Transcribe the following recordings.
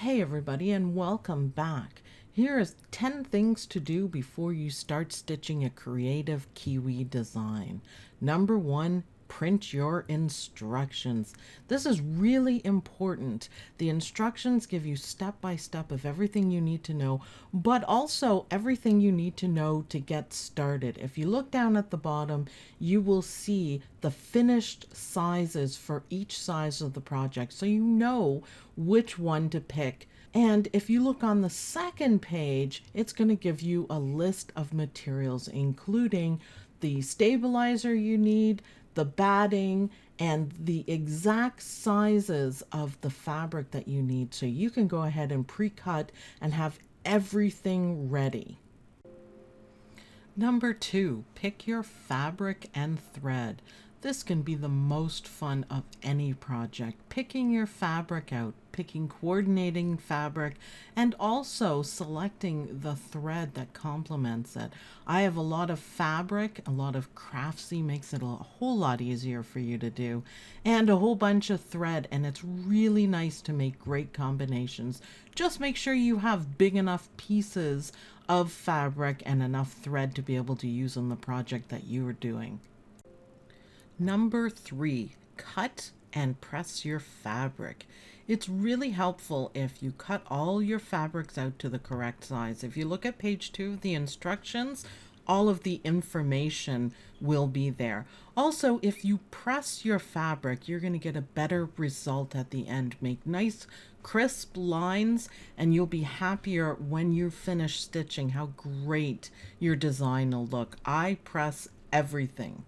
Hey everybody, and welcome back. Here is 10 things to do before you start stitching a Kreative Kiwi design. Number 1, print your instructions. This is really important. The instructions give you step by step of everything you need to know, but also everything you need to know to get started. If you look down at the bottom, you will see the finished sizes for each size of the project, so you know which one to pick. And if you look on the second page, it's going to give you a list of materials, including the stabilizer you need, the batting, and the exact sizes of the fabric that you need. So you can go ahead and pre-cut and have everything ready. Number 2, pick your fabric and thread. This can be the most fun of any project. Picking your fabric out, picking coordinating fabric, and also selecting the thread that complements it. I have a lot of fabric, a lot of craftsy, makes it a whole lot easier for you to do, and a whole bunch of thread, and it's really nice to make great combinations. Just make sure you have big enough pieces of fabric and enough thread to be able to use on the project that you are doing. Number 3, cut and press your fabric. It's really helpful if you cut all your fabrics out to the correct size. If you look at page 2 of the instructions, all of the information will be there. Also, if you press your fabric, you're going to get a better result at the end. Make nice crisp lines, and you'll be happier when you finish stitching how great your design will look. I press everything.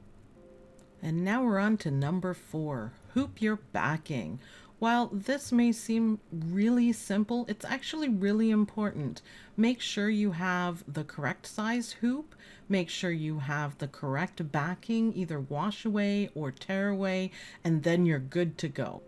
And now we're on to number 4, hoop your backing. While this may seem really simple, it's actually really important. Make sure you have the correct size hoop. Make sure you have the correct backing, either wash away or tear away, and then you're good to go.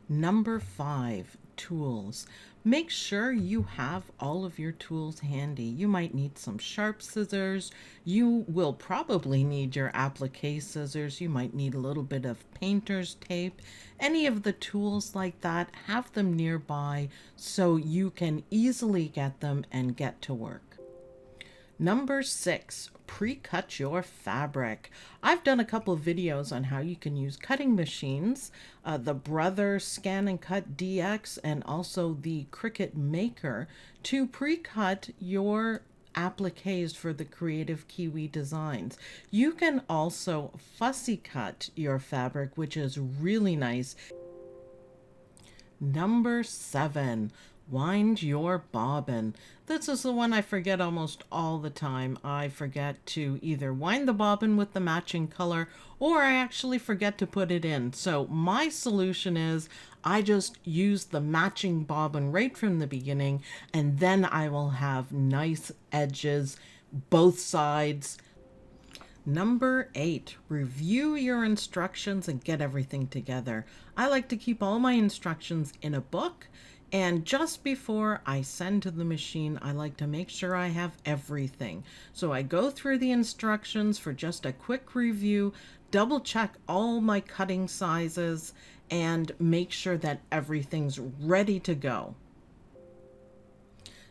Number 5, tools. Make sure you have all of your tools handy. You might need some sharp scissors. You will probably need your applique scissors. You might need a little bit of painter's tape. Any of the tools like that, have them nearby so you can easily get them and get to work. Number 6, pre-cut your fabric. I've done a couple of videos on how you can use cutting machines, the Brother Scan and Cut DX, and also the Cricut Maker to pre-cut your appliques for the Kreative Kiwi designs. You can also fussy cut your fabric, which is really nice. Number 7, wind your bobbin. This is the one I forget almost all the time. I forget to either wind the bobbin with the matching color, or I actually forget to put it in. So my solution is I just use the matching bobbin right from the beginning, and then I will have nice edges both sides. Number 8, review your instructions and get everything together. I like to keep all my instructions in a book, and just before I send to the machine, I like to make sure I have everything. So I go through the instructions for just a quick review, double check all my cutting sizes, and make sure that everything's ready to go.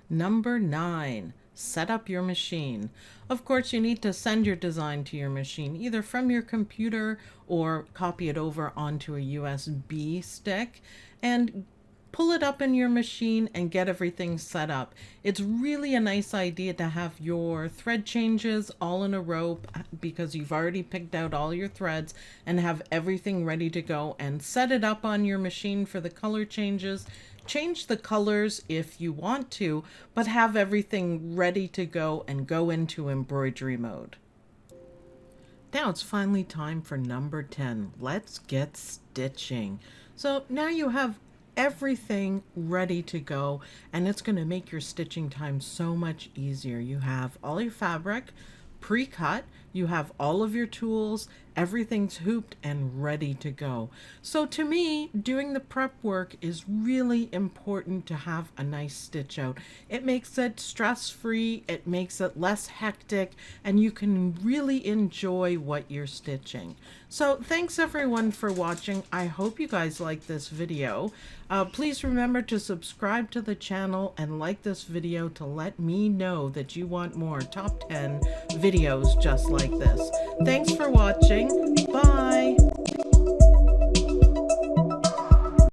Number 9, set up your machine. Of course, you need to send your design to your machine, either from your computer or copy it over onto a USB stick and pull it up in your machine and get everything set up. It's really a nice idea to have your thread changes all in a row because you've already picked out all your threads and have everything ready to go, and set it up on your machine for the color changes. Change the colors if you want to, but have everything ready to go and go into embroidery mode. Now it's finally time for number 10. Let's get stitching. So now you have everything ready to go, and it's going to make your stitching time so much easier. You have all your fabric pre-cut. You have all of your tools, everything's hooped and ready to go. So to me, doing the prep work is really important to have a nice stitch out. It makes it stress-free, it makes it less hectic, and you can really enjoy what you're stitching. So thanks everyone for watching. I hope you guys like this video. Please remember to subscribe to the channel and like this video to let me know that you want more top 10 videos just like this. Thanks for watching.